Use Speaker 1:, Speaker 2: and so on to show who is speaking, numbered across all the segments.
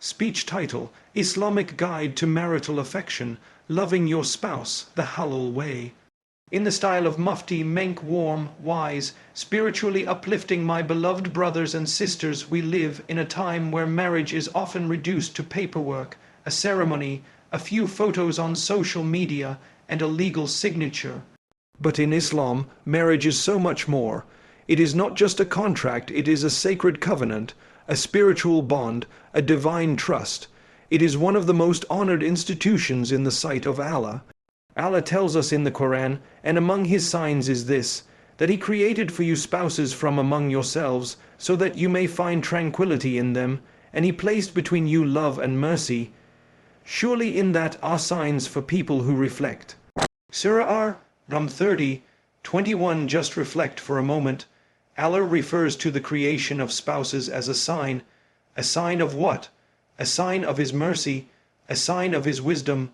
Speaker 1: Speech title: Islamic Guide to Marital Affection, Loving Your Spouse the Halal Way. In the style of Mufti, MENK, warm, wise, spiritually uplifting. My beloved brothers and sisters, we live in a time where marriage is often reduced to paperwork, a ceremony, a few photos on social media, and a legal signature. But in Islam, marriage is so much more. It is not just a contract, it is a sacred covenant, a spiritual bond, a divine trust. It is one of the most honored institutions in the sight of Allah. Allah tells us in the Quran, and among His signs is this, that He created for you spouses from among yourselves, so that you may find tranquility in them, and He placed between you love and mercy. Surely in that are signs for people who reflect. Surah Ar-Rum 30:21. Just reflect for a moment. Allah refers to the creation of spouses as a sign. A sign of what? A sign of His mercy, a sign of His wisdom,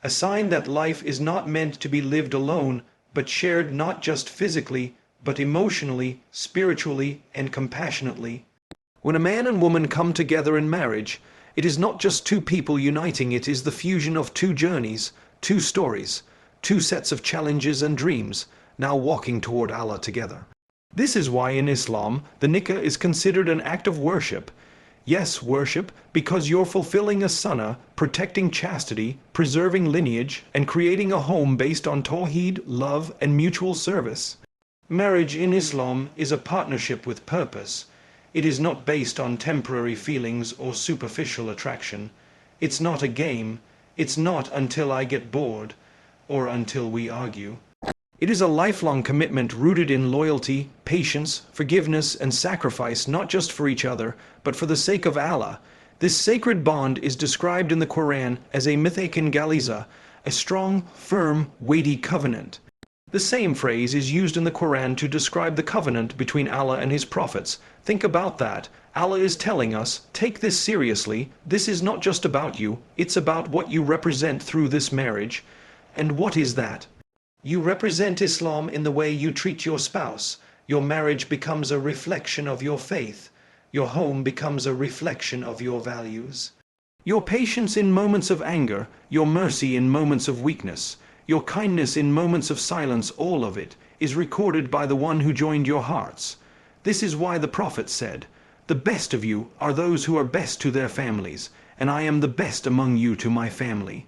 Speaker 1: a sign that life is not meant to be lived alone, but shared not just physically, but emotionally, spiritually, and compassionately. When a man and woman come together in marriage, it is not just two people uniting, it is the fusion of two journeys, two stories, two sets of challenges and dreams, now walking toward Allah together. This is why in Islam, the nikah is considered an act of worship. Yes, worship, because you're fulfilling a sunnah, protecting chastity, preserving lineage, and creating a home based on tawheed, love, and mutual service. Marriage in Islam is a partnership with purpose. It is not based on temporary feelings or superficial attraction. It's not a game. It's not until I get bored, or until we argue. It is a lifelong commitment rooted in loyalty, patience, forgiveness, and sacrifice, not just for each other, but for the sake of Allah. This sacred bond is described in the Quran as a mithaqun ghaliza, a strong, firm, weighty covenant. The same phrase is used in the Quran to describe the covenant between Allah and His prophets. Think about that. Allah is telling us, take this seriously. This is not just about you, it's about what you represent through this marriage. And what is that? You represent Islam in the way you treat your spouse. Your marriage becomes a reflection of your faith. Your home becomes a reflection of your values. Your patience in moments of anger, your mercy in moments of weakness, your kindness in moments of silence, all of it is recorded by the one who joined your hearts. This is why the Prophet said, "The best of you are those who are best to their families, and I am the best among you to my family."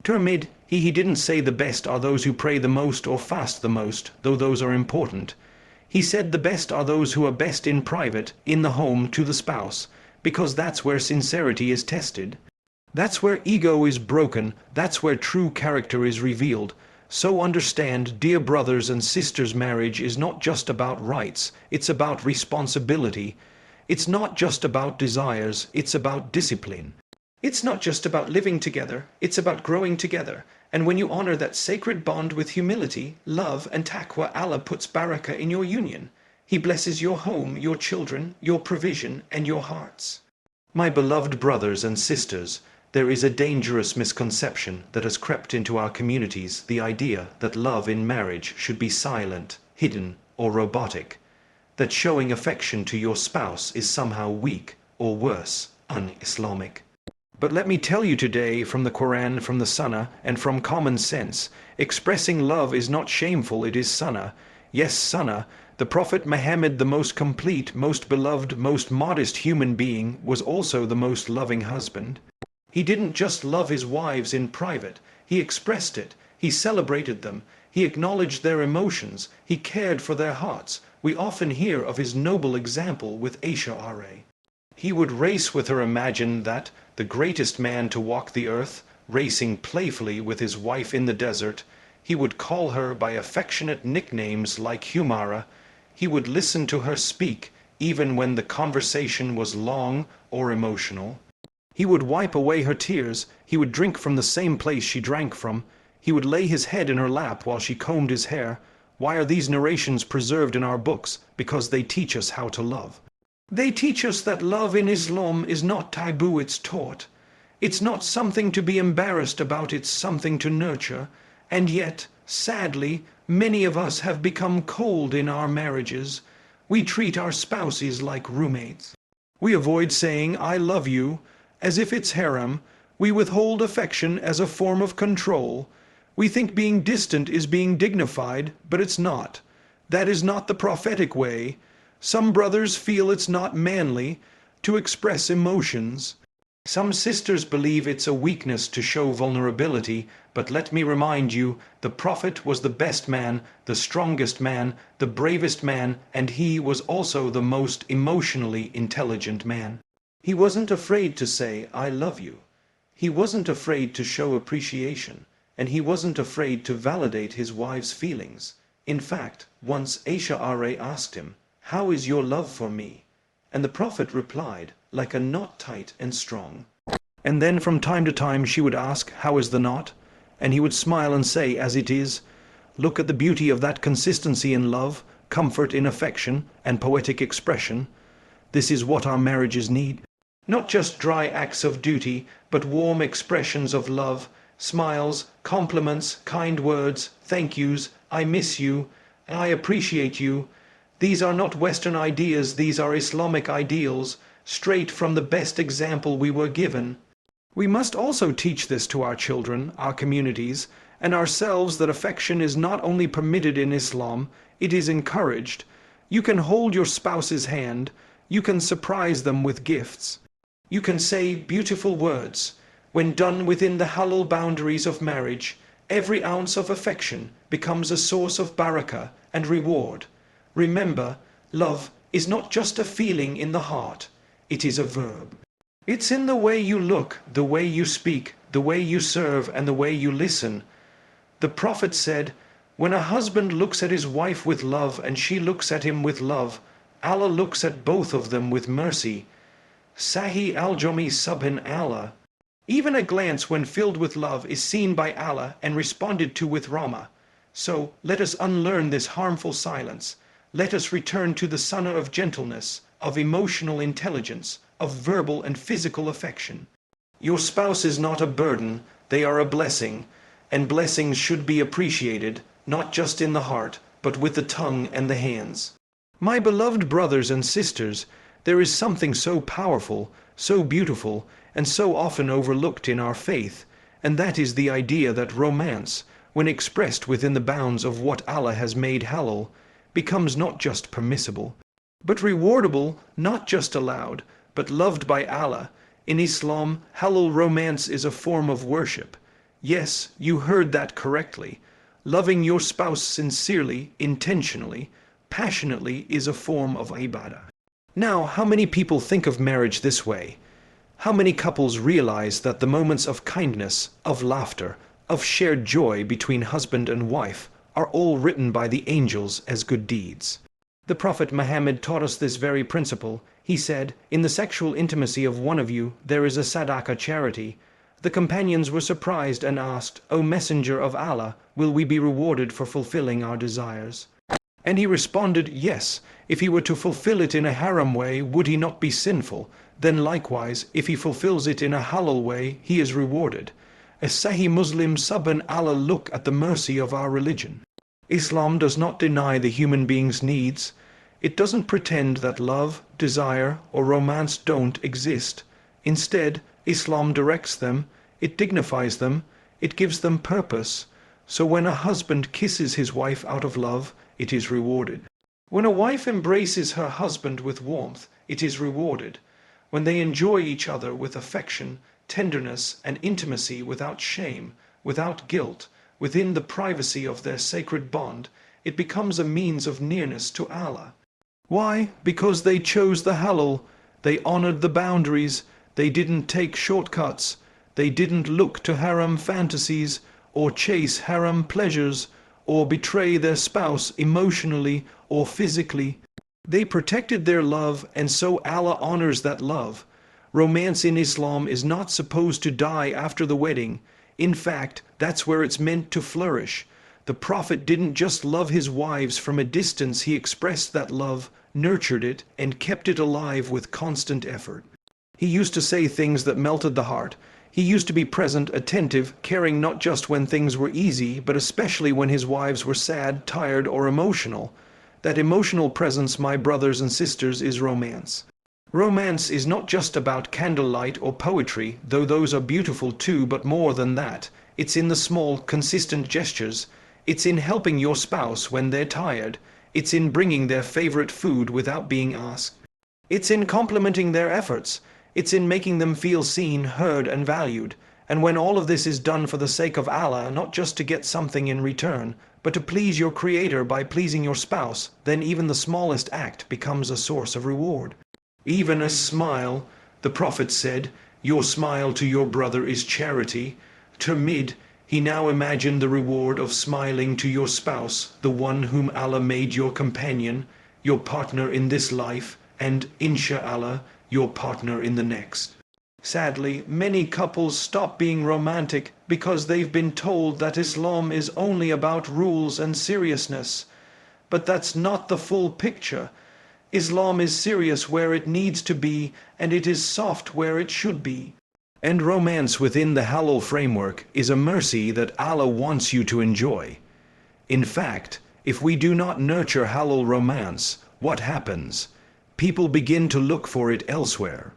Speaker 1: Termid, he didn't say the best are those who pray the most or fast the most, though those are important. He said the best are those who are best in private, in the home, to the spouse, because that's where sincerity is tested. That's where ego is broken, that's where true character is revealed. So understand, dear brothers and sisters, marriage is not just about rights, it's about responsibility. It's not just about desires, it's about discipline. It's not just about living together, it's about growing together. And when you honor that sacred bond with humility, love, and taqwa, Allah puts barakah in your union. He blesses your home, your children, your provision, and your hearts. My beloved brothers and sisters, there is a dangerous misconception that has crept into our communities, the idea that love in marriage should be silent, hidden, or robotic. That showing affection to your spouse is somehow weak, or worse, un-Islamic. But let me tell you today, from the Quran, from the Sunnah, and from common sense, expressing love is not shameful, it is Sunnah. Yes, Sunnah. The Prophet Muhammad, the most complete, most beloved, most modest human being, was also the most loving husband. He didn't just love his wives in private, he expressed it, he celebrated them, he acknowledged their emotions, he cared for their hearts. We often hear of his noble example with Aisha R.A. He would race with her. Imagine that, the greatest man to walk the earth, racing playfully with his wife in the desert. He would call her by affectionate nicknames like Humara. He would listen to her speak, even when the conversation was long or emotional. He would wipe away her tears. He would drink from the same place she drank from. He would lay his head in her lap while she combed his hair. Why are these narrations preserved in our books? Because they teach us how to love. They teach us that love in Islam is not taboo, it's taught. It's not something to be embarrassed about, it's something to nurture. And yet, sadly, many of us have become cold in our marriages. We treat our spouses like roommates. We avoid saying, "I love you," as if it's harem. We withhold affection as a form of control. We think being distant is being dignified, but it's not. That is not the prophetic way. Some brothers feel it's not manly to express emotions. Some sisters believe it's a weakness to show vulnerability, but let me remind you, the Prophet was the best man, the strongest man, the bravest man, and he was also the most emotionally intelligent man. He wasn't afraid to say, "I love you." He wasn't afraid to show appreciation, and he wasn't afraid to validate his wife's feelings. In fact, once Aisha asked him, "How is your love for me?" And the Prophet replied, "Like a knot tight and strong." And then from time to time she would ask, "How is the knot?" And he would smile and say, "As it is." Look at the beauty of that consistency in love, comfort in affection, and poetic expression. This is what our marriages need. Not just dry acts of duty, but warm expressions of love, smiles, compliments, kind words, thank yous, "I miss you," "I appreciate you." These are not Western ideas, these are Islamic ideals, straight from the best example we were given. We must also teach this to our children, our communities, and ourselves, that affection is not only permitted in Islam, it is encouraged. You can hold your spouse's hand, you can surprise them with gifts. You can say beautiful words. When done within the halal boundaries of marriage, every ounce of affection becomes a source of barakah and reward. Remember, love is not just a feeling in the heart, it is a verb. It's in the way you look, the way you speak, the way you serve, and the way you listen. The Prophet said, "When a husband looks at his wife with love and she looks at him with love, Allah looks at both of them with mercy." Sahih al-Jami Subhan Allah. Even a glance when filled with love is seen by Allah and responded to with Rahmah. So let us unlearn this harmful silence. Let us return to the sunnah of gentleness, of emotional intelligence, of verbal and physical affection. Your spouse is not a burden, they are a blessing, and blessings should be appreciated, not just in the heart, but with the tongue and the hands. My beloved brothers and sisters, there is something so powerful, so beautiful, and so often overlooked in our faith, and that is the idea that romance, when expressed within the bounds of what Allah has made halal, becomes not just permissible, but rewardable, not just allowed, but loved by Allah. In Islam, halal romance is a form of worship. Yes, you heard that correctly. Loving your spouse sincerely, intentionally, passionately is a form of ibadah. Now, how many people think of marriage this way? How many couples realize that the moments of kindness, of laughter, of shared joy between husband and wife are all written by the angels as good deeds? The Prophet Muhammad taught us this very principle. He said, "In the sexual intimacy of one of you there is a sadaqah charity." The companions were surprised and asked, "O Messenger of Allah, will we be rewarded for fulfilling our desires?" And he responded, "Yes, if he were to fulfill it in a haram way, would he not be sinful? Then likewise, if he fulfills it in a halal way, he is rewarded." A Sahih Muslim Subhan Allah. Look at the mercy of our religion. Islam does not deny the human being's needs. It doesn't pretend that love, desire, or romance don't exist. Instead, Islam directs them, it dignifies them, it gives them purpose. So when a husband kisses his wife out of love, it is rewarded. When a wife embraces her husband with warmth, it is rewarded. When they enjoy each other with affection, tenderness, and intimacy without shame, without guilt, within the privacy of their sacred bond, it becomes a means of nearness to Allah. Why? Because they chose the halal, they honored the boundaries, they didn't take shortcuts, they didn't look to haram fantasies, or chase haram pleasures, or betray their spouse emotionally or physically. They protected their love, and so Allah honors that love. Romance in Islam is not supposed to die after the wedding. In fact, that's where it's meant to flourish. The Prophet didn't just love his wives from a distance, he expressed that love, nurtured it, and kept it alive with constant effort. He used to say things that melted the heart. He used to be present, attentive, caring not just when things were easy, but especially when his wives were sad, tired, or emotional. That emotional presence, my brothers and sisters, is romance. Romance is not just about candlelight or poetry, though those are beautiful too, but more than that. It's in the small, consistent gestures. It's in helping your spouse when they're tired. It's in bringing their favorite food without being asked. It's in complimenting their efforts. It's in making them feel seen, heard, and valued. And when all of this is done for the sake of Allah, not just to get something in return, but to please your Creator by pleasing your spouse, then even the smallest act becomes a source of reward. Even a smile, the Prophet said, your smile to your brother is charity. Tamid, he now imagined the reward of smiling to your spouse, the one whom Allah made your companion, your partner in this life, and, insha'Allah, your partner in the next. Sadly, many couples stop being romantic because they've been told that Islam is only about rules and seriousness. But that's not the full picture. Islam is serious where it needs to be, and it is soft where it should be. And romance within the halal framework is a mercy that Allah wants you to enjoy. In fact, if we do not nurture halal romance, what happens? People begin to look for it elsewhere.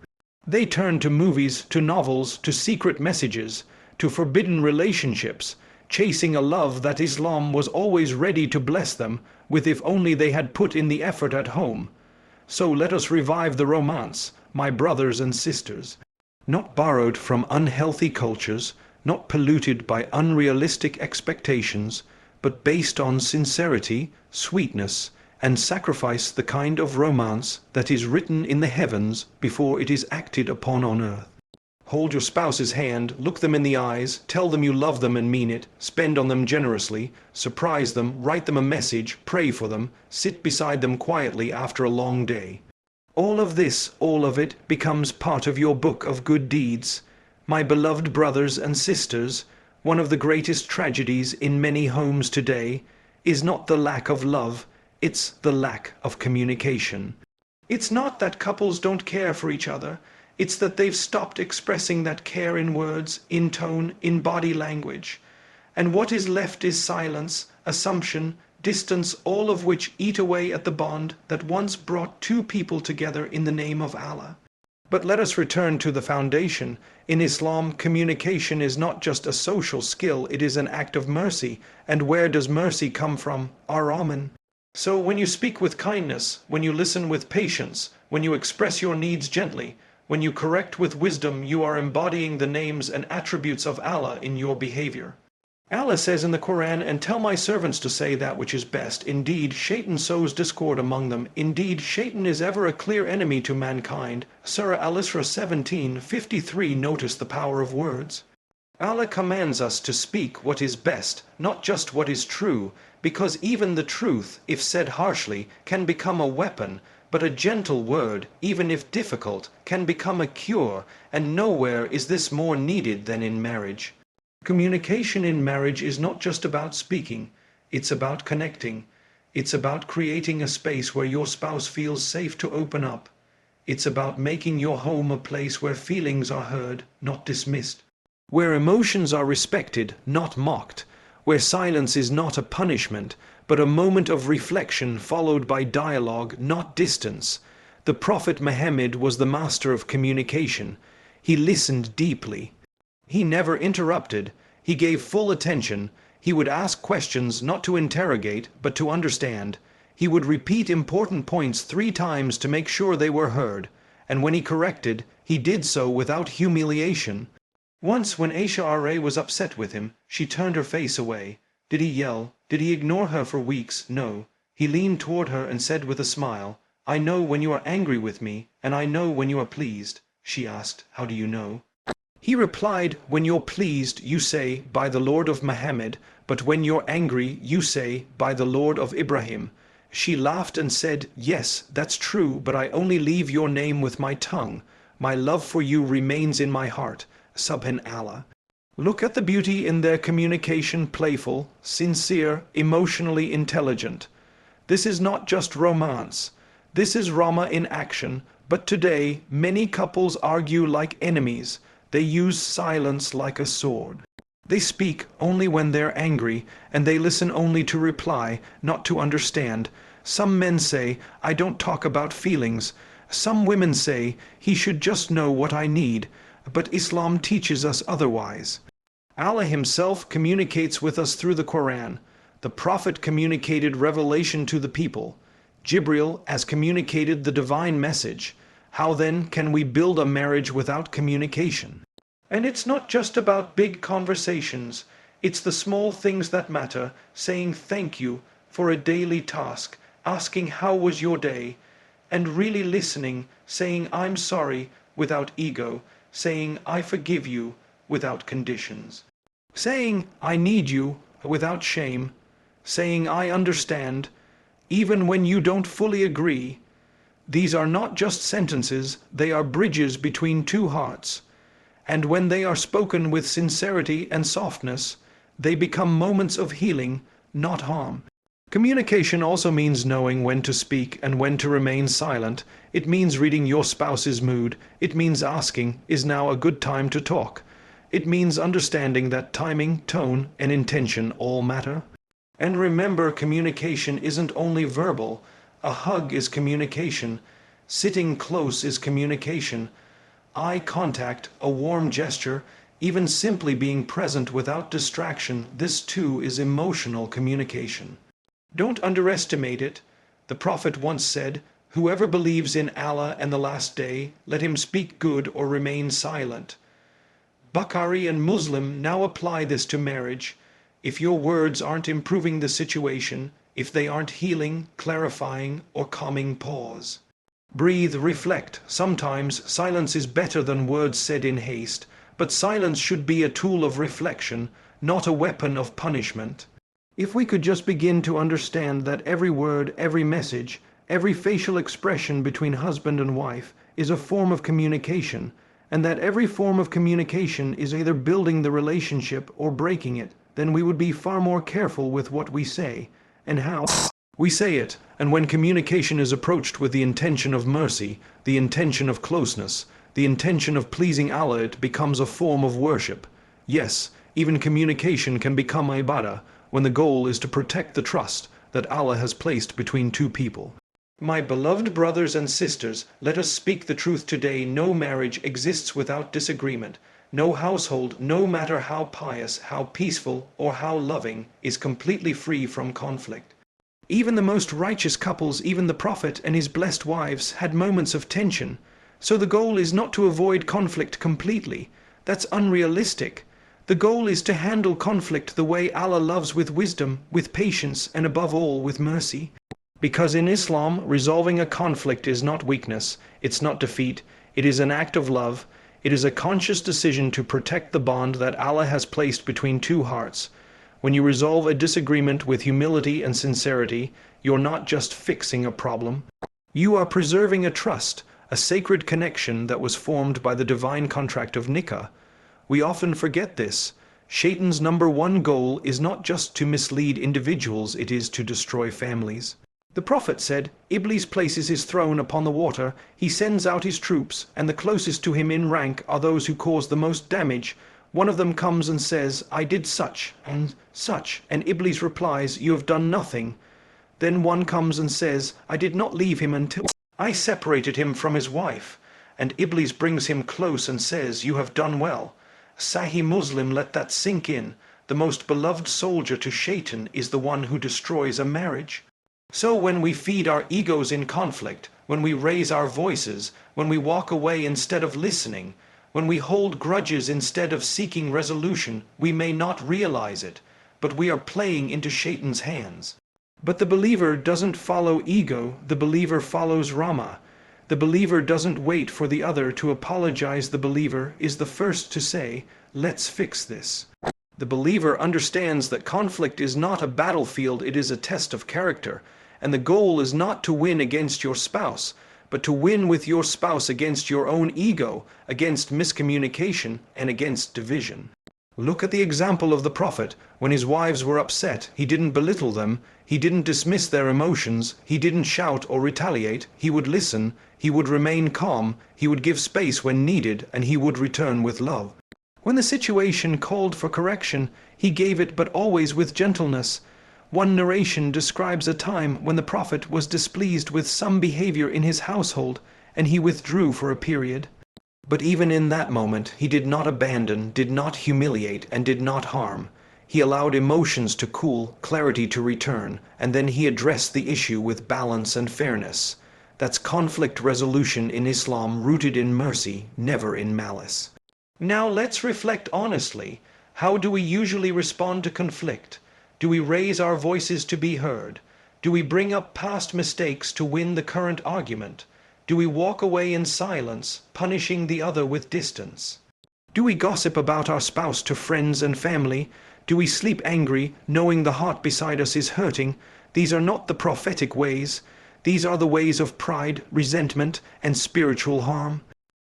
Speaker 1: They turn to movies, to novels, to secret messages, to forbidden relationships, chasing a love that Islam was always ready to bless them with if only they had put in the effort at home. So let us revive the romance, my brothers and sisters. Not borrowed from unhealthy cultures, not polluted by unrealistic expectations, but based on sincerity, sweetness, and sacrifice, the kind of romance that is written in the heavens before it is acted upon on earth. Hold your spouse's hand, look them in the eyes, tell them you love them and mean it, spend on them generously, surprise them, write them a message, pray for them, sit beside them quietly after a long day. All of this, all of it, becomes part of your book of good deeds. My beloved brothers and sisters, one of the greatest tragedies in many homes today is not the lack of love, it's the lack of communication. It's not that couples don't care for each other, it's that they've stopped expressing that care in words, in tone, in body language. And what is left is silence, assumption, distance, all of which eat away at the bond that once brought two people together in the name of Allah. But let us return to the foundation. In Islam, communication is not just a social skill, it is an act of mercy. And where does mercy come from? Ar-Rahman. So when you speak with kindness, when you listen with patience, when you express your needs gently, when you correct with wisdom, you are embodying the names and attributes of Allah in your behavior. Allah says in the Quran, and tell my servants to say that which is best. Indeed, Shaitan sows discord among them. Indeed, Shaitan is ever a clear enemy to mankind. Surah Al-Isra 17:53. Notice the power of words. Allah commands us to speak what is best, not just what is true, because even the truth, if said harshly, can become a weapon, but a gentle word, even if difficult, can become a cure, and nowhere is this more needed than in marriage. Communication in marriage is not just about speaking, it's about connecting. It's about creating a space where your spouse feels safe to open up. It's about making your home a place where feelings are heard, not dismissed. Where emotions are respected, not mocked. Where silence is not a punishment, but a moment of reflection followed by dialogue, not distance. The Prophet Muhammad was the master of communication. He listened deeply. He never interrupted. He gave full attention. He would ask questions not to interrogate, but to understand. He would repeat important points 3 times to make sure they were heard. And when he corrected, he did so without humiliation. Once when Aisha R.A. was upset with him, she turned her face away. Did he yell? Did he ignore her for weeks? No. He leaned toward her and said with a smile, I know when you are angry with me, and I know when you are pleased. She asked, how do you know? He replied, when you're pleased, you say, by the Lord of Muhammad, but when you're angry, you say, by the Lord of Ibrahim. She laughed and said, yes, that's true, but I only leave your name with my tongue. My love for you remains in my heart. Subhanallah. Look at the beauty in their communication, playful, sincere, emotionally intelligent. This is not just romance. This is Rama in action, but today many couples argue like enemies. They use silence like a sword. They speak only when they're angry, and they listen only to reply, not to understand. Some men say, I don't talk about feelings. Some women say, he should just know what I need, but Islam teaches us otherwise. Allah himself communicates with us through the Quran. The Prophet communicated revelation to the people. Jibril has communicated the divine message. How then can we build a marriage without communication? And it's not just about big conversations. It's the small things that matter, saying thank you for a daily task, asking how was your day, and really listening, saying I'm sorry without ego, saying I forgive you without conditions, saying I need you without shame, saying I understand, even when you don't fully agree. These are not just sentences, they are bridges between two hearts. And when they are spoken with sincerity and softness, they become moments of healing, not harm. Communication also means knowing when to speak and when to remain silent. It means reading your spouse's mood. It means asking, is now a good time to talk? It means understanding that timing, tone, and intention all matter. And remember, communication isn't only verbal. A hug is communication. Sitting close is communication. Eye contact, a warm gesture, even simply being present without distraction, this too is emotional communication. Don't underestimate it. The Prophet once said, whoever believes in Allah and the last day, let him speak good or remain silent. Bukhari and Muslim now apply this to marriage. If your words aren't improving the situation, if they aren't healing, clarifying, or calming, pause. Breathe, reflect. Sometimes silence is better than words said in haste, but silence should be a tool of reflection, not a weapon of punishment. If we could just begin to understand that every word, every message, every facial expression between husband and wife is a form of communication, and that every form of communication is either building the relationship or breaking it, then we would be far more careful with what we say and how we say it. And when communication is approached with the intention of mercy, the intention of closeness, the intention of pleasing Allah, it becomes a form of worship. Yes, even communication can become ibadah, when the goal is to protect the trust that Allah has placed between two people. My beloved brothers and sisters, let us speak the truth today. No marriage exists without disagreement. No household, no matter how pious, how peaceful, or how loving, is completely free from conflict. Even the most righteous couples, even the Prophet and his blessed wives, had moments of tension. So the goal is not to avoid conflict completely. That's unrealistic. The goal is to handle conflict the way Allah loves, with wisdom, with patience, and above all with mercy. Because in Islam, resolving a conflict is not weakness, it's not defeat, it is an act of love. It is a conscious decision to protect the bond that Allah has placed between two hearts. When you resolve a disagreement with humility and sincerity, you're not just fixing a problem. You are preserving a trust, a sacred connection that was formed by the divine contract of nikah. We often forget this. Shaitan's number one goal is not just to mislead individuals, it is to destroy families. The Prophet said, Iblis places his throne upon the water, he sends out his troops, and the closest to him in rank are those who cause the most damage. One of them comes and says, I did such, and Iblis replies, you have done nothing. Then one comes and says, I did not leave him until I separated him from his wife. And Iblis brings him close and says, you have done well. Sahih Muslim, let that sink in. The most beloved soldier to Shaitan is the one who destroys a marriage. So when we feed our egos in conflict, when we raise our voices, when we walk away instead of listening, when we hold grudges instead of seeking resolution, we may not realize it, but we are playing into Shaitan's hands. But the believer doesn't follow ego, the believer follows Rama. The believer doesn't wait for the other to apologize. The believer is the first to say, let's fix this. The believer understands that conflict is not a battlefield, it is a test of character. And the goal is not to win against your spouse, but to win with your spouse against your own ego, against miscommunication, and against division. Look at the example of the Prophet. When his wives were upset, he didn't belittle them, he didn't dismiss their emotions, he didn't shout or retaliate, he would listen, he would remain calm, he would give space when needed, and he would return with love. When the situation called for correction, he gave it, but always with gentleness. One narration describes a time when the Prophet was displeased with some behavior in his household, and he withdrew for a period. But even in that moment, he did not abandon, did not humiliate, and did not harm. He allowed emotions to cool, clarity to return, and then he addressed the issue with balance and fairness. That's conflict resolution in Islam, rooted in mercy, never in malice. Now let's reflect honestly. How do we usually respond to conflict? Do we raise our voices to be heard? Do we bring up past mistakes to win the current argument? Do we walk away in silence, punishing the other with distance? Do we gossip about our spouse to friends and family? Do we sleep angry, knowing the heart beside us is hurting? These are not the prophetic ways. These are the ways of pride, resentment, and spiritual harm.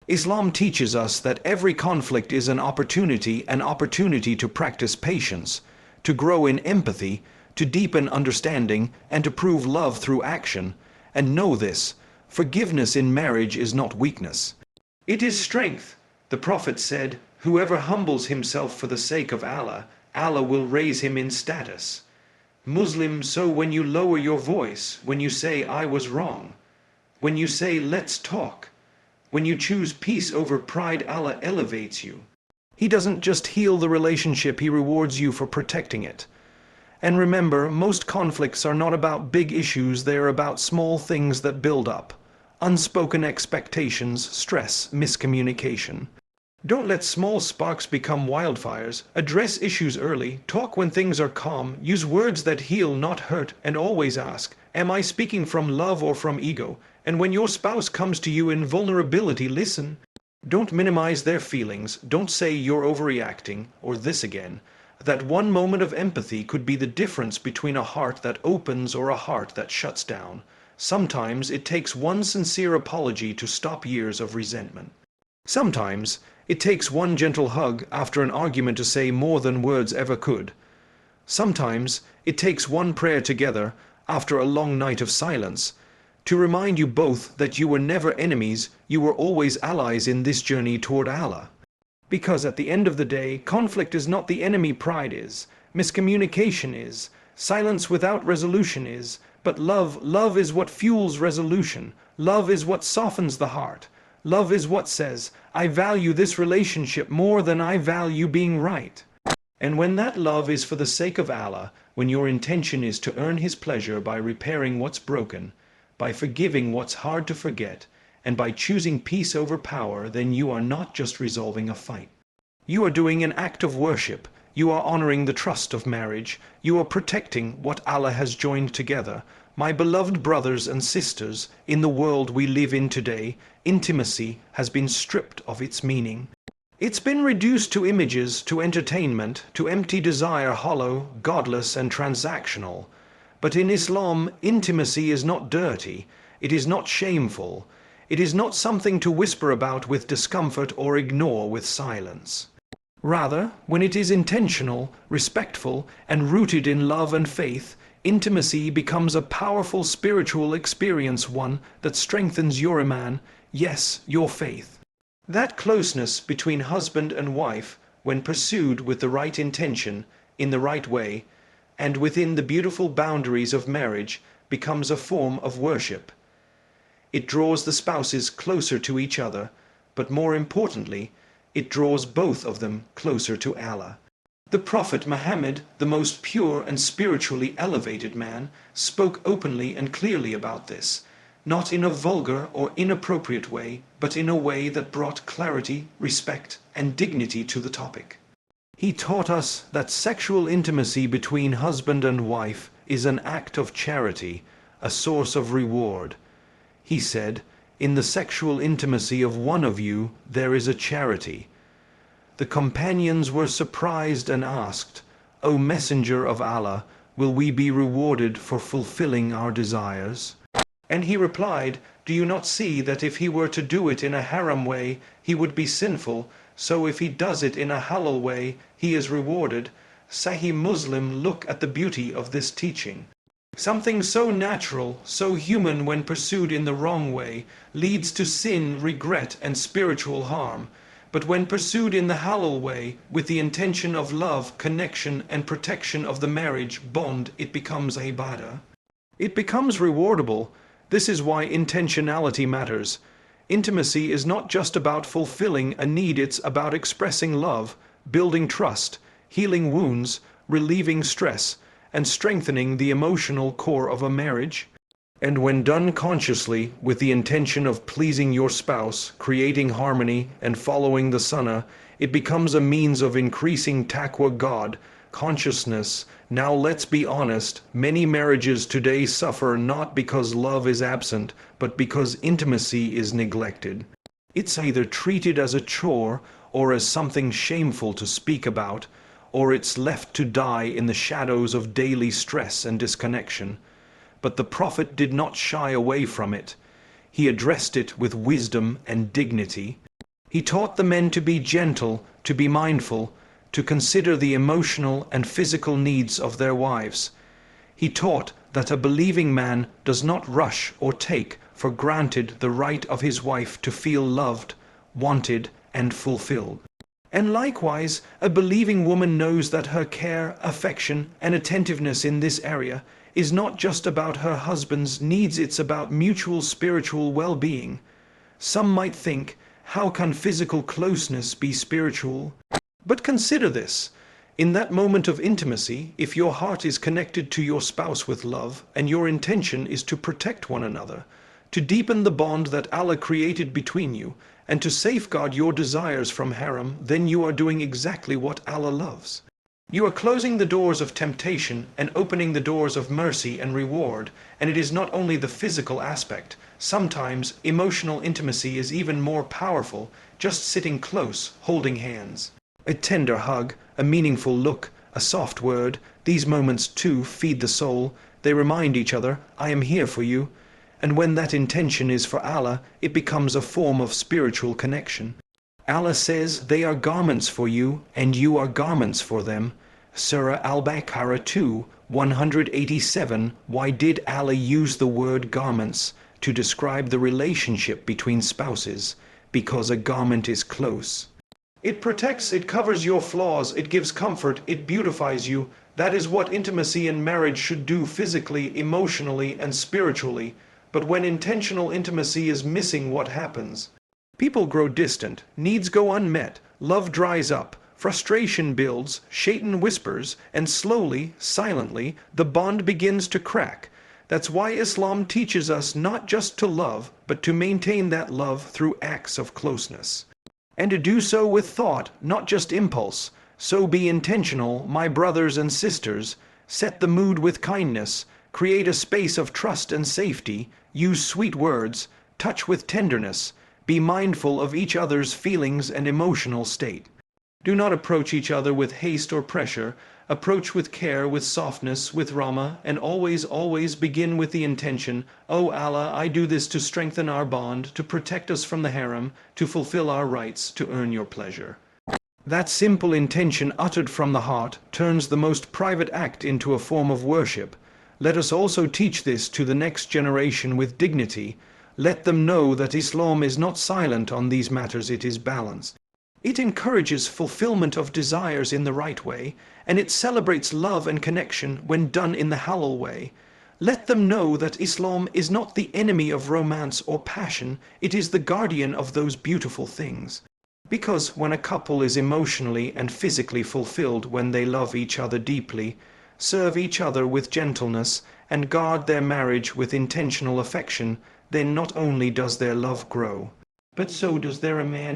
Speaker 1: Islam teaches us that every conflict is an opportunity to practice patience, to grow in empathy, to deepen understanding, and to prove love through action. And know this, forgiveness in marriage is not weakness. It is strength. The Prophet said, "Whoever humbles himself for the sake of Allah, Allah will raise him in status." Muslim, so when you lower your voice, when you say I was wrong, when you say let's talk, when you choose peace over pride, Allah elevates you. He doesn't just heal the relationship, He rewards you for protecting it. And remember, most conflicts are not about big issues, they are about small things that build up. Unspoken expectations, stress, miscommunication. Don't let small sparks become wildfires. Address issues early, talk when things are calm, use words that heal, not hurt, and always ask, am I speaking from love or from ego? And when your spouse comes to you in vulnerability, listen. Don't minimize their feelings, don't say you're overreacting, or this again. That one moment of empathy could be the difference between a heart that opens or a heart that shuts down. Sometimes it takes one sincere apology to stop years of resentment. Sometimes it takes one gentle hug after an argument to say more than words ever could. Sometimes it takes one prayer together after a long night of silence to remind you both that you were never enemies, you were always allies in this journey toward Allah. Because at the end of the day, conflict is not the enemy, pride is, miscommunication is, silence without resolution is, but love is what fuels resolution. Love is what softens the heart. Love is what says, I value this relationship more than I value being right. And when that love is for the sake of Allah, when your intention is to earn His pleasure by repairing what's broken, by forgiving what's hard to forget, and by choosing peace over power, then you are not just resolving a fight. You are doing an act of worship. You are honoring the trust of marriage. You are protecting what Allah has joined together. My beloved brothers and sisters, in the world we live in today, intimacy has been stripped of its meaning. It's been reduced to images, to entertainment, to empty desire, hollow, godless, and transactional. But in Islam, intimacy is not dirty. It is not shameful. It is not something to whisper about with discomfort or ignore with silence. Rather, when it is intentional, respectful, and rooted in love and faith, intimacy becomes a powerful spiritual experience, one that strengthens your iman, yes, your faith. That closeness between husband and wife, when pursued with the right intention, in the right way, and within the beautiful boundaries of marriage, becomes a form of worship. It draws the spouses closer to each other, but more importantly, it draws both of them closer to Allah. The Prophet Muhammad, the most pure and spiritually elevated man, spoke openly and clearly about this, not in a vulgar or inappropriate way, but in a way that brought clarity, respect, and dignity to the topic. He taught us that sexual intimacy between husband and wife is an act of charity, a source of reward. He said, in the sexual intimacy of one of you there is a charity. The companions were surprised and asked, O Messenger of Allah, will we be rewarded for fulfilling our desires? And he replied, do you not see that if he were to do it in a haram way, he would be sinful, so if he does it in a halal way, he is rewarded? Sahih Muslim, look at the beauty of this teaching. Something so natural, so human when pursued in the wrong way, leads to sin, regret, and spiritual harm. But when pursued in the halal way, with the intention of love, connection, and protection of the marriage bond, it becomes ibadah. It becomes rewardable. This is why intentionality matters. Intimacy is not just about fulfilling a need, it's about expressing love, building trust, healing wounds, relieving stress, and strengthening the emotional core of a marriage. And when done consciously, with the intention of pleasing your spouse, creating harmony, and following the sunnah, it becomes a means of increasing taqwa, God consciousness. Now let's be honest, many marriages today suffer not because love is absent, but because intimacy is neglected. It's either treated as a chore or as something shameful to speak about, or it's left to die in the shadows of daily stress and disconnection. But the Prophet did not shy away from it. He addressed it with wisdom and dignity. He taught the men to be gentle, to be mindful, to consider the emotional and physical needs of their wives. He taught that a believing man does not rush or take for granted the right of his wife to feel loved, wanted, and fulfilled. And likewise, a believing woman knows that her care, affection, and attentiveness in this area is not just about her husband's needs, it's about mutual spiritual well-being. Some might think, how can physical closeness be spiritual? But consider this. In that moment of intimacy, if your heart is connected to your spouse with love, and your intention is to protect one another, to deepen the bond that Allah created between you, and to safeguard your desires from haram, then you are doing exactly what Allah loves. You are closing the doors of temptation and opening the doors of mercy and reward, and it is not only the physical aspect. Sometimes emotional intimacy is even more powerful, just sitting close, holding hands. A tender hug, a meaningful look, a soft word, these moments too feed the soul. They remind each other, I am here for you. And when that intention is for Allah, it becomes a form of spiritual connection. Allah says they are garments for you, and you are garments for them. Surah Al-Baqarah 2, 187. Why did Allah use the word garments to describe the relationship between spouses? Because a garment is close. It protects, it covers your flaws, it gives comfort, it beautifies you. That is what intimacy in marriage should do physically, emotionally, and spiritually. But when intentional intimacy is missing, what happens? People grow distant, needs go unmet, love dries up, frustration builds, shaitan whispers, and slowly, silently, the bond begins to crack. That's why Islam teaches us not just to love, but to maintain that love through acts of closeness. And to do so with thought, not just impulse. So be intentional, my brothers and sisters. Set the mood with kindness. Create a space of trust and safety. Use sweet words. Touch with tenderness. Be mindful of each other's feelings and emotional state. Do not approach each other with haste or pressure. Approach with care, with softness, with rahmah, and always begin with the intention, O Allah, I do this to strengthen our bond, to protect us from the haram, to fulfill our rights, to earn your pleasure. That simple intention uttered from the heart turns the most private act into a form of worship. Let us also teach this to the next generation with dignity. Let them know that Islam is not silent on these matters, it is balanced. It encourages fulfillment of desires in the right way, and it celebrates love and connection when done in the halal way. Let them know that Islam is not the enemy of romance or passion, it is the guardian of those beautiful things. Because when a couple is emotionally and physically fulfilled, when they love each other deeply, serve each other with gentleness, and guard their marriage with intentional affection, then not only does their love grow, but so does their iman.